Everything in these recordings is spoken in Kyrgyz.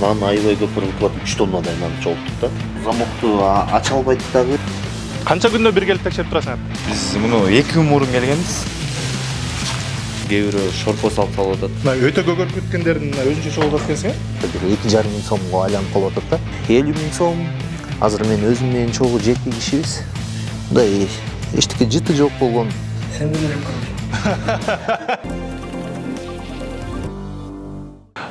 нан аябай көп ыргытылат, 3 тоннадай нан чогулттук да. Замокту ача албайт дагы. Канча күндө бир келип текшерип турасыңар? Биз муну 2 күн мурун келгенбиз. Кээ бирөө шорпо салып атат. Мына өтө көгөрүп кеткендердин өзүнчө чогулуп келсең, 2,5 миң сомго айланып калып атат да. 50 миң сом. Азыр мен өзүм менен чогуу жети кишибиз. Мындай эчтеке жыты жок болгон.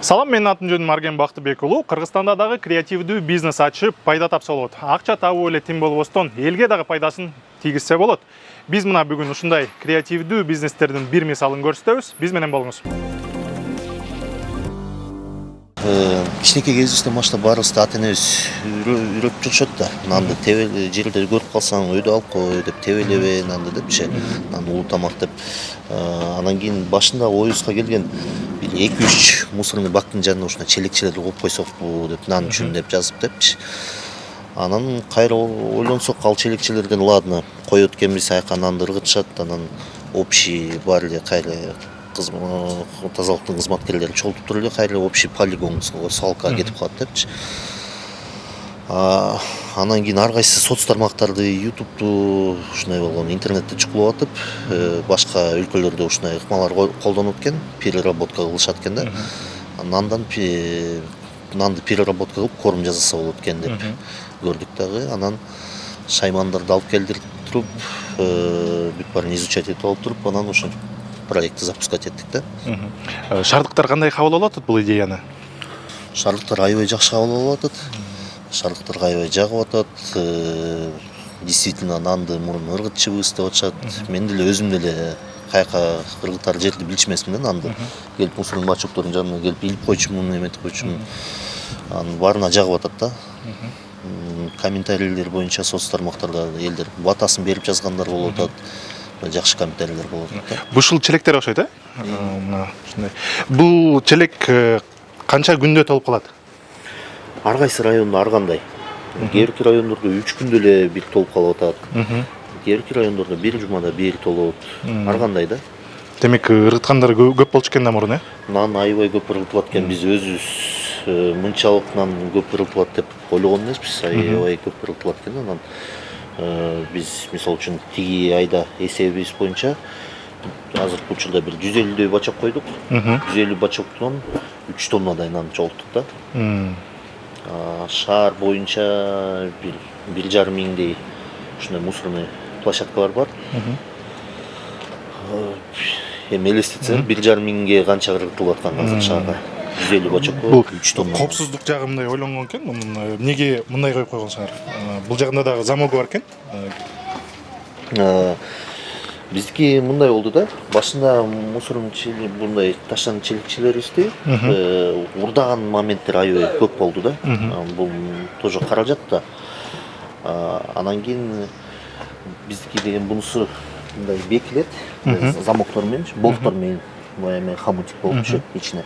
Салам, менин атым жөнүм Арген Бактыбек уулу. Кыргызстанда дагы креативдүү бизнес ачып, пайда тапса болот. Акча табуу эле тим болбостон, элге дагы пайдасын тийгизсе болот. Биз мына бүгүн ушундай креативдүү бизнестердин бир мисалын көрсөтөбүз. Биз менен болуңуз. Кичинекей кезибизден баштап баарыбызды ата энебиз үйрөтүп жүрүшөт да. Нанды тебеле жерде көрүп калсаң өйдө алып кой деп, тебелебе нанды депчи. Нан улуу тамак деп. Анан кийин башында оюбузга келген 2-3 мусорный бактын жанына ушундай челекчелерди коюп койсокпу деп, нан үчүн деп жазып депчи. Анан кайра ойлонсок, ал челекчелерден ладно коет экенбиз, аяка нанды ыргытышат, анан общий бар эле кайра тазалыктын кызматкерлери чогултуп туруп эле кайра общий полигонго, свалкага кетип калат депчи. Анан кийин ар кайсы соц тармактарды, ютубту ушундай болгон, интернетте чукулуп атып, башка өлкөлөрдө ушундай ыкмалар колдонот экен, переработка кылышат экен да. Нанды переработка кылып корм жасаса болот экен деп көрдүк дагы. Анан шаймандарды алып келдирип туруп, бүт баарын изучать этип алып туруп, анан ошо проектти запускать эттик да. Шаардыктар кандай кабыл алып атат бул идеяны? Шаардыктар аябай жакшы кабыл алып атат. Шаардыктарга аябай жагып атат. Действительно нанды мурун ыргытчыбыз деп атышат. Мен деле өзүм деле каяка ыргытар жерди билчүмесмин да, нанды. Келип мусорный бачоктордун жанына келип илип койчумун, эметип койчумун. Анын баарына жагып атат да. Комментарийлер боюнча соц тармактарда элдер батасын берип жазгандар болуп атат. Жакшы комментарийлер болуп атат. Бушул челектер окшойт, мына ушундай. Бул челек канча күндө толуп калат? Ар кайсы райондо ар кандай. Кээ бир райондордо 3 күндө эле бир толуп калып атат. Кээ бир райондордо бир жумада бир толот. Ар кандай да. Демек, ыргыткандар көп болчу экен да мурун, Нан аябай көп ыргытылат экен. Биз өзүбүз мынчалык нан көп ыргытылат деп ойлогон эмеспиз. Аябай көп ыргытылат экен. Анан биз мисалы үчүн тиги айда эсебибиз боюнча азыркы учурда бир 150дөй бачок койдук. 150 бачоктон 3 тоннадай нан чогулттук да. Шаар боюнча 1,5 миңдей ушундай мусорный площадкалар бар. Эми элестетсем 1,5 миңге канча ыргытылып аткан азыр шаарга. 150 бачокко 3 тонна. Коопсуздук жагы мындай ойлонгон экен. Эмнеге мындай коюп койгонсуңар? Бул жагында дагы замогу бар экен. Биздики мындай болду да. Башында мусорный мындай таштан челекчелерибизди урдаган моменттер аябай көп болду да. Бул тоже каражат да. Анан кийин биздики деген бунусу мындай бекилет, замоктор менен, болттор менен, эме хомутик болуп түшөт ичине.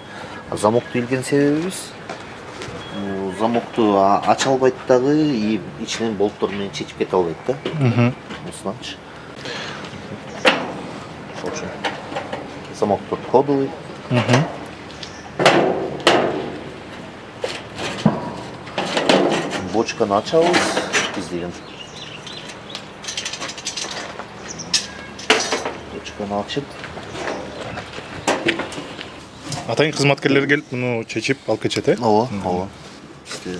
Замокту илген себебибиз замокту ача албайт дагы, и ичинен болттор менен чечип кете албайт да. Осунанчы. Ошол үчүн замоктор кодовый. Бочканы ачабыз биз деген. Бочканы ачып, Атайын кызматкерлер келип муну чечип алып кетишет, ооба. Бизде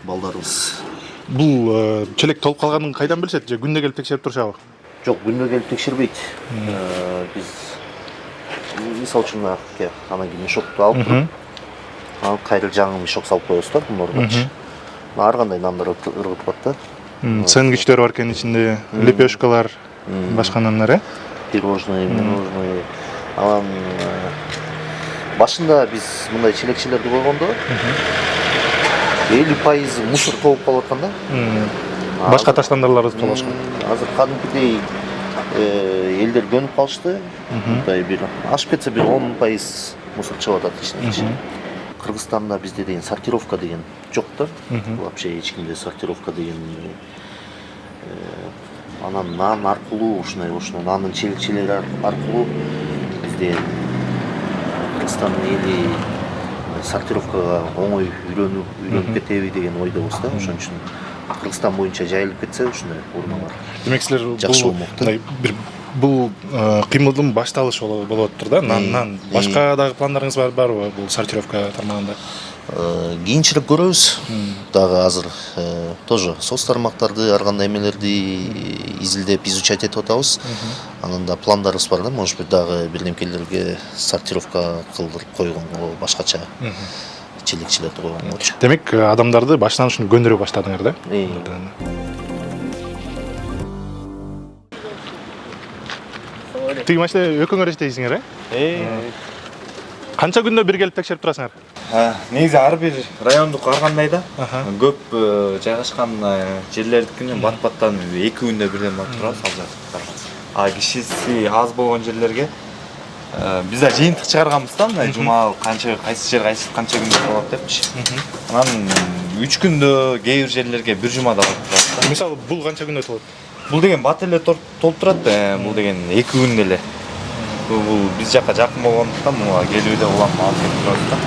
балдарыбыз. Бул челек толуп калганын кайдан билишет? Же күндө келип текшерип турушабы? Жок, күндө келип текшербейт. Биз мисалы үчүн анан кийин мешокту алып туруп, анан кайра жаңы мешок салып коебуз да, мунун ордуна. Ар кандай нандар ыргытылат да. Сэндвичтер бар экен ичинде, лепешкалар, башка нандар, пирожный, мороженое. Анан башында биз мындай челекчелерди койгондо 50% мусор толуп калып аткан да. Башка таштандырлар толушкан. Азыр кадимкидей элдер көнүп калышты. Мындай бир ашып кетсе бир 10% мусор чыгып атат ичинен. Кыргызстанда бизде деген сортировка деген жок да. Вообще эч кимде сортировка деген. Анан нан аркылуу ушундай нандын челекчелери аркылуу бизде Кыргызстандын эли сортировкага оңой үйрөнүп кетеби деген ойдобуз да. Ошон үчүн Кыргызстан боюнча жайылып кетсе ушундай урмалар. Демек силер Жакшы болмок да. бул кыймылдын башталышы болуп тур да. Нан башка дагы пландарыңыз барбы бул сортировка тармагында? Кийинчерээк көрөбүз. Дагы азыр тоже соц тармактарды, ар кандай эмелерди изилдеп, изучать этип атабыз. Анан да пландарыбыз бар да, может быть дагы бирдемкелерге сортировка кылдырып койгонго, башкача чилекчилерди койгонго. Демек адамдарды башынан ушуну көндүрө баштадыңар да? Тиги машина экөөңөр иштейсиңер, Канча күндө бир келип текшерип турасыңар? Негизи ар бир райондук ар кандай да. Көп жайгашкан жерлердикинен бат-баттан 2 күндө бирден барып турабыз ал жактарга. Кишиси аз болгон жерлерге биз да жыйынтык чыгарганбыз да, мына жума канча кайсы жер канча күндө болот депчи. Анан 3 күндө кээ бир жерлерге бир жумада барып турабыз. Мисалы бул канча күндө толот? Бул деген бат эле толуп турат, бул деген 2 күндө эле. Бул биз жакка жакын болгондуктан муга келүүдө улам алып кетип турабыз да.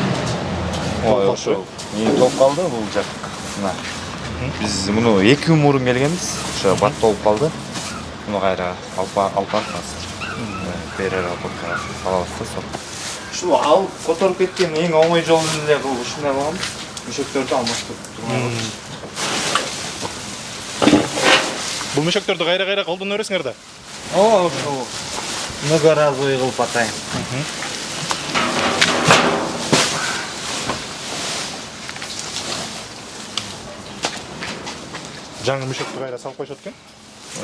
Ошо толуп калды бул жак. Мына биз муну 2 күн мурун келгенбиз. Ошо бат толуп калды. Муну кайра алып барабыз. Берер апатка салабыз да сол. Ушул алып которуп кеткен эң оңой жол эле бул ушундай болгон. Мешөктөрдү алмаштырып турганбыз. Бул мешөктөрдү кайра колдоно бересиңер да? Ошо. Многоразовый кылып атайын. Жаңы мешөктү кайра салып коюшат экен.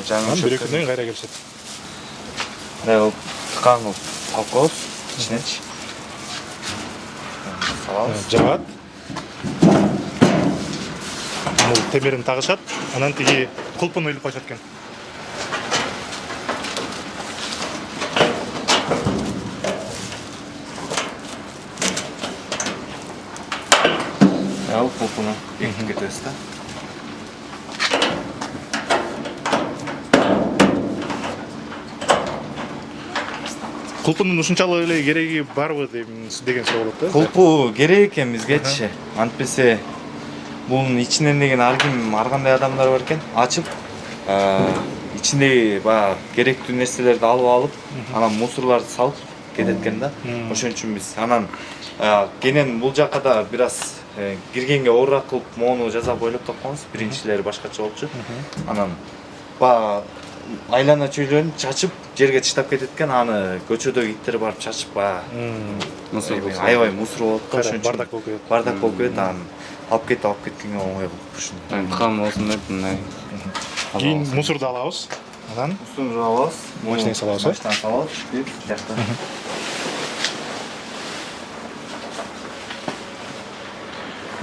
Жаңы Бир экүнөн кийин кайра келишет. Ткан салып коебуз ичинечи. Салабыз. Жабат. Бул темирин тагышат, анан тиги кулпун ыйлып коюшат экен. Al popunu bekitip ketебиз да. Кулпунун ушунчалык эле кереги барбы деген суроо болот да. Кулпу керек экен бизгечи. Антпесе бунун ичинен деген ар кандай адамдар бар экен. Ачып, ичиндеги баягы керектүү нерселерди алып, анан мусорларды салып кетет экен да. Ошон үчүн биз анан кенен бул жакка да бир аз киргенге оорураак кылып мону жасап ойлоп тапканбыз. Биринчилери башкача болчу. Анан айлана чөйлөрүн чачып жерге таштап кетет экен. Аны көчөдөгү иттер барып чачып аябай мусор болот да. Ошон үчүн бардак болуп кетет. Бардак болуп кетет. Аны алып кеткенге оңой кылып ушуну. Ткан болсун деп мындай. Кийин мусорду алабыз. Анан Мусорду алабыз. Машинеге салабыз. Машинеге салабыз. Бир жакта.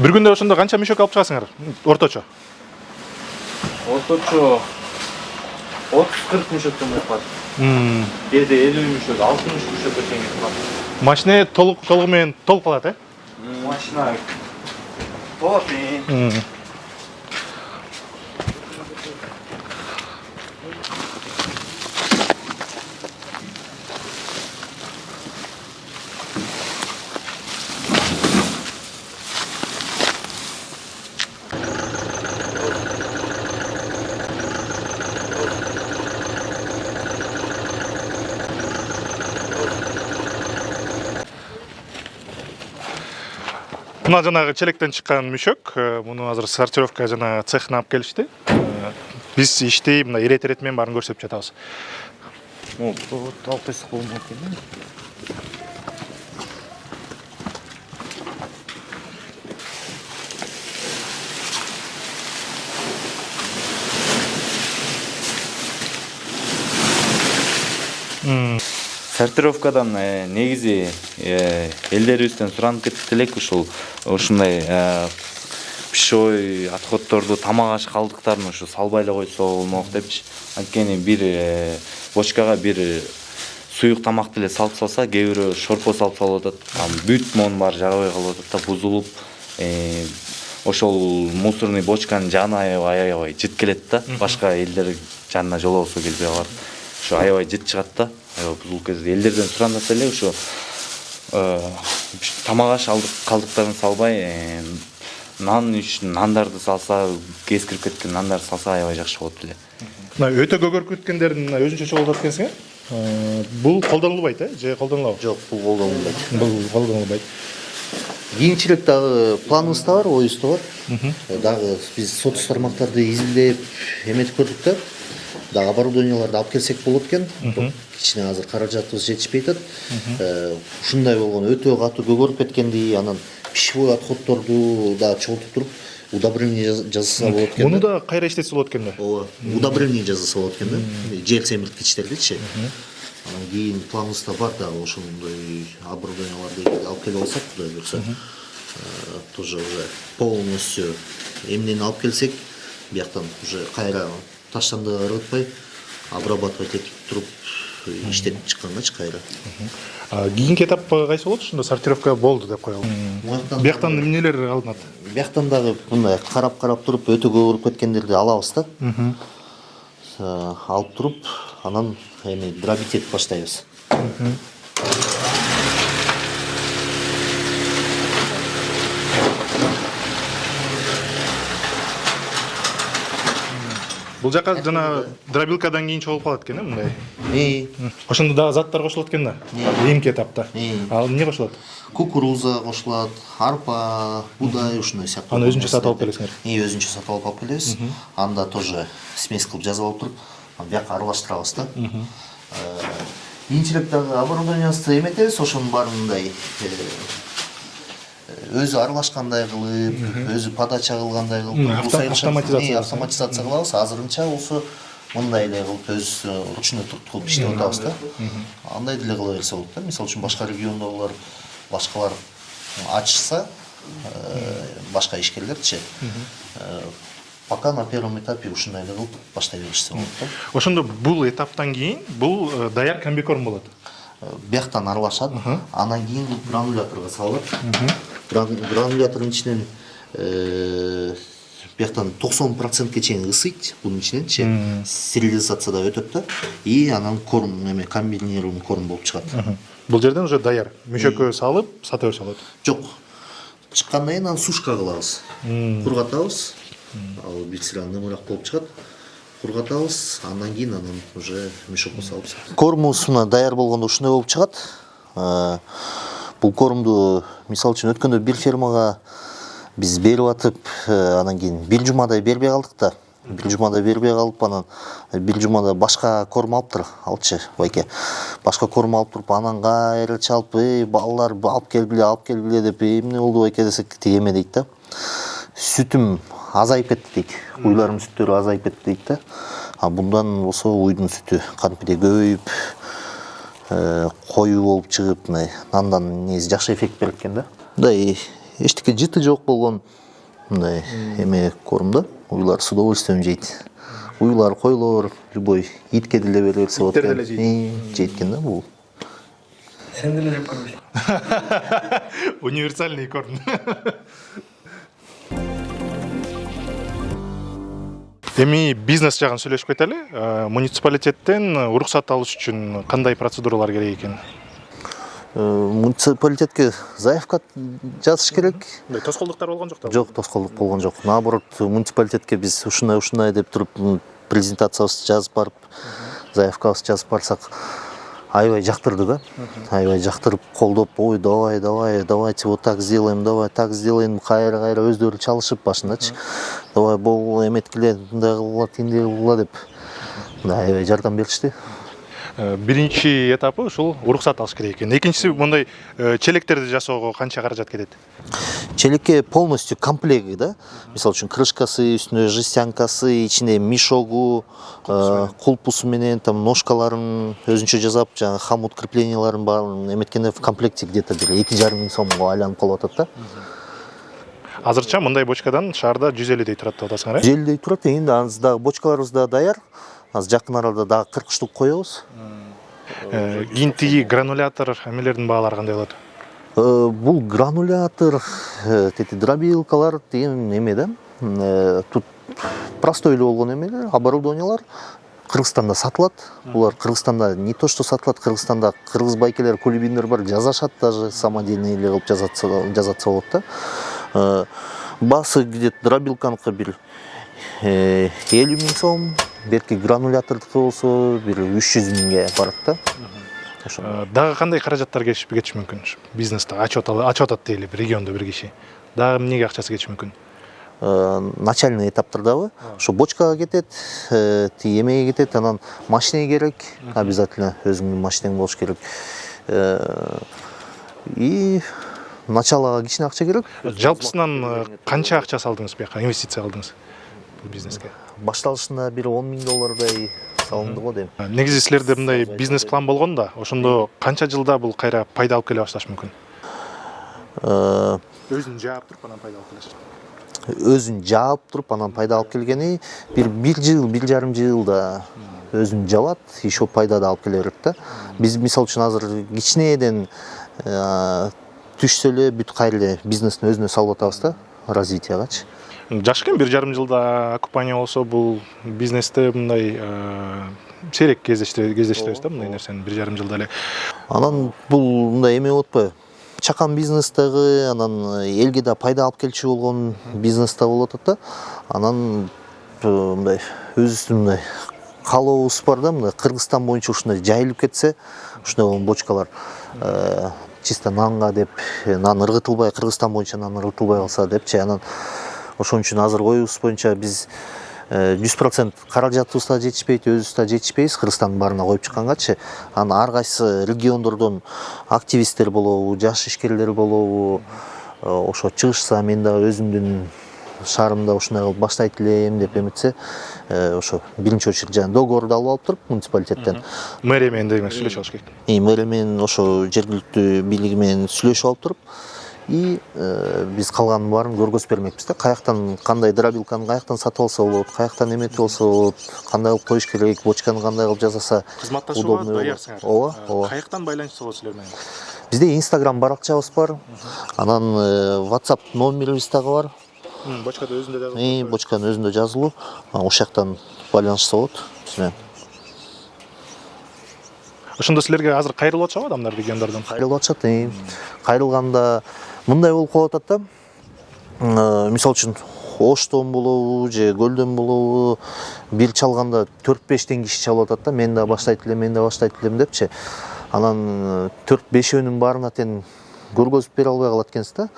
бир күндө ошондо канча мешок алып чыгасыңар? Орточо. Орточо 30-40 мешөктөн болуп калат. Кээде 50 мешөк, 60 мешөккө чейин кетип калат. Машина толугу менен толуп калат, Машина толот. Мына жанагы челектен чыккан мешок, муну азыр сортировка жана цехына алып келишти. Биз иштей мына ирет менен баарын көрсөтүп жатабыз. Алып койсок болмок экен. Сортировкадан негизи элдерибизден суранып кетти элек ушундай пищевой отходторду, тамак аш калдыктарын ушу салбай эле койсо болмок депчи. Анткени бир бочкага бир суюк тамакты эле салып салса, кээ бирөө шорпо салып салып атат. Бүт монун баары жарабай калып атат да, бузулуп, ошол мусорный бочканын жаны аябай жыт келет да. Башка элдер жанына жолобосо келбей калат. Ошо аябай жыт чыгат да. Бузулуп кетет. Элдерден сурандаса эле ошо тамак аш калдыктарын салбай, нан үчүн нандарды салса, кескирип кеткен нандарды салса аябай жакшы болот эле. Мына өтө көгөрүп кеткендердин өзүнчө чогултат экенсиң, бул колдонулбайт, же колдонулабы? Жок, бул колдонулбайт. Бул колдонулбайт. Кийинчерээк дагы планыбызда бар, оюбузда бар. Дагы биз сотус тармактарды изилдеп, эметип көрдүк да. Дагы оборудованияларды алып келсек болот экен. Кичине азыр каражатыбыз жетишпей атат. Ушундай болгон өтө катуу көгөрүп кеткенди, анан пищевой отходдорду да чогултуп туруп удобрение жасаса болот экен. Муну да кайра иштетсе болот экен да. Ооба, удобрение жасаса болот экен да. Жер семирткичтердичи. Анан кийин планыбызда бар дагы ошондой оборудованияларды алып келип алсак, Кудай буйрса, тоже уже полностью эмнени алып келсек, бияктан уже кайра таштандыга ыргытпай, обрабатывать этип туруп иштетип чыккангачы кайра. Кийинки этап кайсы болот? Ушунда сортировка болду деп коелу. Бияктан эмнелер алынат? Бияктан дагы мындай карап туруп өтө көгөрүп кеткендерди алабыз да. Алып туруп, анан эми дробить этип баштайбыз. Бул жака жана дробилкадан кийин чогулуп калат экен, мындай. Ошондо дагы заттар кошулат экен да. Кийинки этапта. Ал эмне кошулат? Кукуруза кошулат, арпа, будай, ушундай сыяктуу. Аны өзүнчө сатып алып келесиңер. Өзүнчө сатып алып келебиз. Анда тоже смесь кылып жазып алып туруп, бияка аралаштырабыз да. Кийинчерээк дагы оборудованиябызды эметебиз, ошонун баарын мындай өзү аралашкандай кылып, өзү подача кылгандай кылып, автоматизация кылабыз. Азырынча болсо мындай эле кылып өзү ручной кылып иштеп атабыз да. Андай деле кыла берсе болот да. Мисалы үчүн башка региондогулар, башкалар ачса, башка ишкерлерчи, пока на первом этапе ушундай эле кылып баштай беришсе болот да. Ошондо бул этаптан кийин бул даяр комбикорм болот. Бияктан аралашат, анан кийин грануляторго салынат. Гранулятордун ичинен бияктан 90%ке чейин ысыйт, бунун ичиненчи стерилизацияда өтөт да, и анан корм эме комбинированный корм болуп чыгат. Бул жерден уже даяр мөшөккө салып сата берсе болот. Жок, чыккандан кийин аны сушка кылабыз, кургатабыз. Ал бир нымыраак болуп чыгат. Кургатабыз, андан кийин анан уже мешокко салып сатабыз. Кормубуз мына даяр болгондо ушундай болуп чыгат. Бул кормду мисалы үчүн өткөндө бир фермага биз берип атып, анан кийин бир жумадай бербей калдык да. Бир жумадай бербей калып, анан бир жумада башка корм алыптыр, алчы байке. Башка корм алып туруп, анан кайра чалып, балдар алып келгиле деп, эмне болду байке десек, тиеме дейт да. Сүтүм азайып кетти дейт. Уйларым сүттөрү азайып кетти дейт да. Bundan болсо уйдун сүтү кантипе көбөйүп, коюу болуп чыгып, нандан негизи жакшы эффект берет экен да. Мындай эчтеке жыты жок болгон мындай эме корм да. Уйлар с удовольствием жейт. Уйлар, койлор, любой итке деле бере берсе болот экен. Жейт экен да бул. Сен деле жеп көрбөйсүң. Универсальный корм. Эми бизнес жагын сүйлөшүп кетели. Муниципалитеттен уруксат алыш үчүн кандай процедуралар керек экен? Муниципалитетке заявка жазыш керек. Тоскоолдуктар болгон жок да? Жок, тоскоолдук болгон жок. Наоборот, муниципалитетке биз ушундай деп туруп презентациябызды жазып барып, заявкабызды жазып барсак, аябай жактырды да. Аябай жактырып, колдоп, ой, давайте вот так сделаем, кайра өздөрү чалышып башындачы. Давай бул эметкиле, мындай кылгыла деп. Аябай жардам беришти. Биринчи этапы ушул уруксат алыш керек экен. Экинчиси мындай челектерди жасоого канча каражат кетет? Челекке полностью комплект да. Мисалы үчүн крышкасы, үстүнө жестянкасы, ичинде мешогу, кулпусу менен, там ножкаларын өзүнчө жасап, жана хомут крепленияларын баарын эметкенде в комплекте где-то 2,5 миң сомго айланып калып атат да. Азырча мындай бочкадан шаарда 150 турат деп атасыңар, 150 турат. Эми дагы бочкаларыбыз да даяр. Азыр жакын арада дагы 40 штук коебуз. Кийин тиги гранулятор эмелердин баалары кандай болот? Бул гранулятор, дробилкалар деген эме да. Тут простой эле болгон эмелер, оборудованиялар. Кыргызстанда сатылат. Булар Кыргызстанда не то что сатылат, Кыргызстанда кыргыз байкелер, кулибиндер бар, жазашат даже самодельный кылып жазатса болот да. Басы где-то дробилканыкы бир 50 миң сом, берки гранулятордыкы болсо бир 300 миңге барат да. Дагы кандай каражаттар кетиши мүмкүн? Бизнесте ачып атат дейли, региондо бир киши. Дагы эмнеге акчасы кетиши мүмкүн? Начальный этаптардабы ошо бочкага кетет, эмеге кетет, анан машина керек, обязательно өзүңдүн машинең болуш керек. И началога кичине акча керек. Жалпысынан канча акча салдыңыз бияка, инвестиция алдыңыз бул бизнеске? Башталышында бир 10 миң доллардай салынды го дейм. Негизи силерде мындай бизнес план болгон да, ошондо канча жылда бул кайра пайда алып келе башташ мүмкүн? Өзүн жаап туруп анан пайда алып келеш. Өзүн жаап туруп анан пайда алып келгени бир жыл, 1,5 жылда өзүн жабат, еще пайда да алып келе берет да. Биз мисалы үчүн азыр кичинеден түшсө эле бүт кайра бизнестин өзүнө салып атабыз да, развитиягачы. Жакшы экен, 1,5 жылда окупание болсо бул бизнесте мындай сейрек кездештиребиз да мындай нерсени 1,5 жылда эле. Анан бул мындай эме болуп атпайбы? Чакан бизнестагы, анан элге да пайда алып келчү болгон бизнесте болуп атат да. Анан мындай өзүбүздүн мындай каалообуз бар да, мындай Кыргызстан боюнча ушундай жайылып кетсе, ушундай бочкалар чисто нанга деп, нан ыргытылбай, Кыргызстан боюнча нан ыргытылбай калса депчи. Анан ошон үчүн азыр оюбуз боюнча биз 100% каражатыбыз да жетишпейт, өзүбүз да жетишпейбиз Кыргызстандын баарына коюп чыккангачы. Анан ар кайсы региондордон активисттер болобу, жаш ишкерлер болобу, ошо чыгышса мен да өзүмдүн шаарымда ушундай кылып баштайт элем деп эметсе, ошо биринчи очередь жана договорду алып туруп муниципалитеттен Мэрия менен дегенде сүйлөшүп алыш керек. Мэрия менен ошо жергиликтүү бийлиги менен сүйлөшүп алып туруп, и биз калганын баарын көргөзүп бермекпиз да. Каяктан кандай дробилканы каяктан сатып алса болот, каяктан эметип алса болот, кандай кылып коюш керек, бочканы кандай кылып жасаса Кызматташууга даярсыңар. Ооба. Каяктан байланышсаңыз силер менен? Бизде Instagram баракчабыз бар, анан WhatsApp номерибиз дагы бар. Бочкада өзүндө дагы. Бочканын өзүндө жазылуу. Ошол жактан байланышса болот биз менен. Ошондо силерге азыр кайрылып атышабы адамдар региондордон? Кайрылып атышат. Кайрылганда мындай болуп калып атат да. Мисалы үчүн Оштон болобу же Көлдөн болобу, бир чалганда 4-5 киши чалып атат да. Мен да баштайт элем депчи. Анан 4-5өөнүн баарына тең көргөзүп бере албай калат экенсиз да.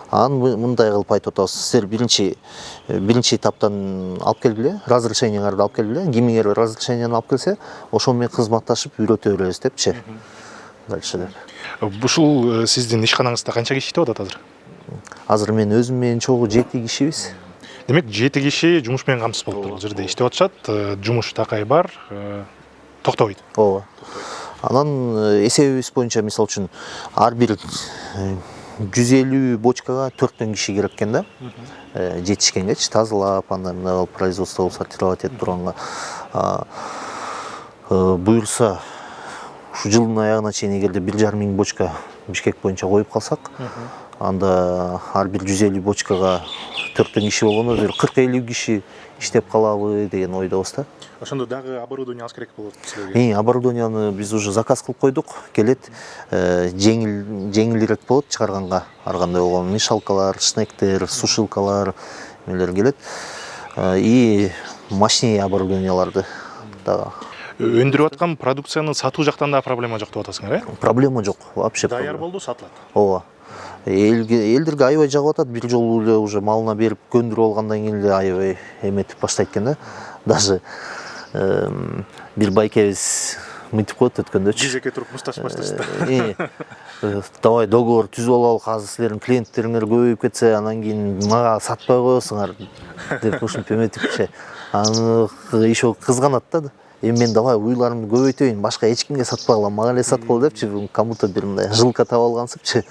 Анан мындай кылып айтып атабыз. Силер биринчи этаптан алып келгиле, разрешениеңерди алып келгиле. Кимиңер разрешениени алып келсе, ошол менен кызматташып үйрөтө беребиз депчи. Дальше деп. Ушул сиздин ишканаңызда канча киши иштеп атат азыр? Азыр мен өзүм менен чогуу 7 кишибиз. Демек 7 киши жумуш менен камсыз болуп бул жерде иштеп атышат. Жумуш такай бар, токтобойт. Ооба. Анан эсебибиз боюнча мисалы үчүн ар бир 150 бочкага 4 киши керек экен да. Жетишкенгечи тазалап, андай мындай кылып производство сортировать этип турганга. Буюрса ушу жылдын аягына чейин эгерде 1,5 миң бочка Бишкек боюнча коюп калсак, анда ар бир 150 бочкага 4 киши болгондо 40-50 киши иштеп калабы деген ойдобуз да. Ошондо дагы оборудование алыш керек болот силерге. Оборудованияны биз уже заказ кылып койдук. Келет, жеңилирээк болот чыгарганга. Ар кандай болгон мешалкалар, шнектер, сушилкалар эмелер келет. И мощнее оборудованияларды дагы. Өндүрүп аткан продукцияны сатуу жактан да проблема жок деп атасыңар, Проблема жок, вообще. Даяр болду, сатылат. Ооба. Элдерге аябай жагып атат, бир жолу эле уже малына берип көндүрүп алгандан кийин эле аябай эметип баштайт экен да. Даже бир байкебиз мынтип коет өткөндөчү. Кезекке туруп мушташ башташты. Давай договор түзүп алалы, азыр силердин клиенттериңер көбөйүп кетсе, анан кийин мага сатпай коесуңар деп ушинтип эметипчи. Аны еще кызганат да. Мен давай уйларымды көбөйтөйүн, башка эч кимге сатпагыла, мага эле саткыла депчи, кому-то бир мындай жылка таап алгансыпчы.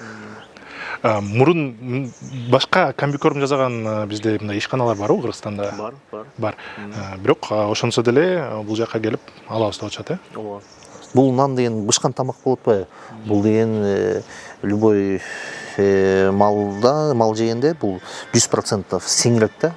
Мурун башка комбикорм жасаган бизде мындай ишканалар барбы Кыргызстанда? Бар. Бирок ошонсо деле бул жакка келип алабыз деп атышат, Бул нан деген бышкан тамак болуп атпайбы? Бул деген любой мал жегенде бул 100% сиңирет да.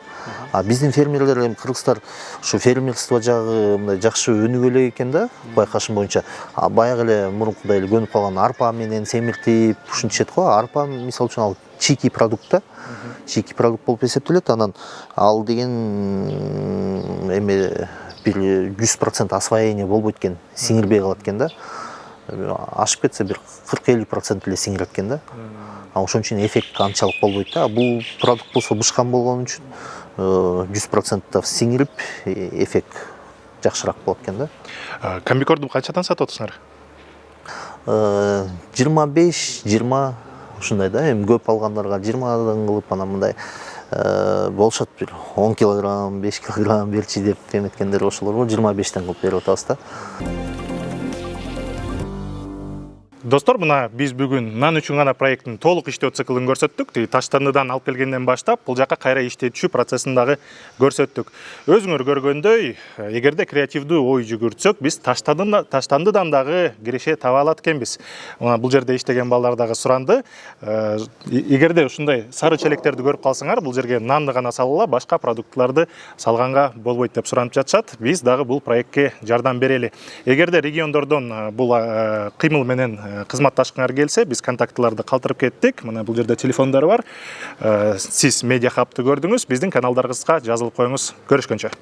А биздин фермерлер эми кыргыздар ушу фермерство жагы мындай жакшы өнүгө элек экен да, байкашым боюнча. Баягы эле мурункудай эле көнүп калган арпа менен семиртип ушинтишет го. Арпа мисалы үчүн ал чийки продукт да. Чийки продукт болуп эсептелет. Анан ал деген эме бир 100% освоение болбойт экен, сиңирбей калат экен да. Ашып кетсе бир 40-50% эле сиңирет экен да. Ошон үчүн эффект анчалык болбойт да. Бул продукт болсо бышкан болгон үчүн 100% сиңирип эффект жакшыраак болот экен да. Комбикорду канчадан сатып атасыңар? 25-20 ушундай да. Эми көп алгандарга 20дан кылып анан мындай болушат, бир 10 килограмм, 5 килограмм берчи деп эметкендер ошолорго 25тен кылып берип атабыз да. Достор, мына биз бүгүн нан үчүн гана проекттин толук иштөө циклын көрсөттүк. Таштандыдан алып келгенден баштап бул жака кайра иштетүү процессин дагы көрсөттүк. Өзүңөр көргөндөй, эгерде креативдүү ой жүгүртсөк, биз таштандыдан дагы киреше таба алат экенбиз. Мына бул жерде иштеген балдар дагы суранды. Эгерде ушундай сары челектерди көрүп калсаңар, бул жерге нанды гана салгыла, башка продуктларды салганга болбойт деп суранып жатышат. Биз дагы бул проектке жардам берели. Эгерде региондордон бул кыймыл менен кызматташкыңар келсе, биз контактыларды калтырып кеттик. Мына бул жерде телефондар бар. Сиз Медиа Хабты көрдүңүз, биздин каналдарыбызга жазылып коюңуз. Көрүшкөнчө.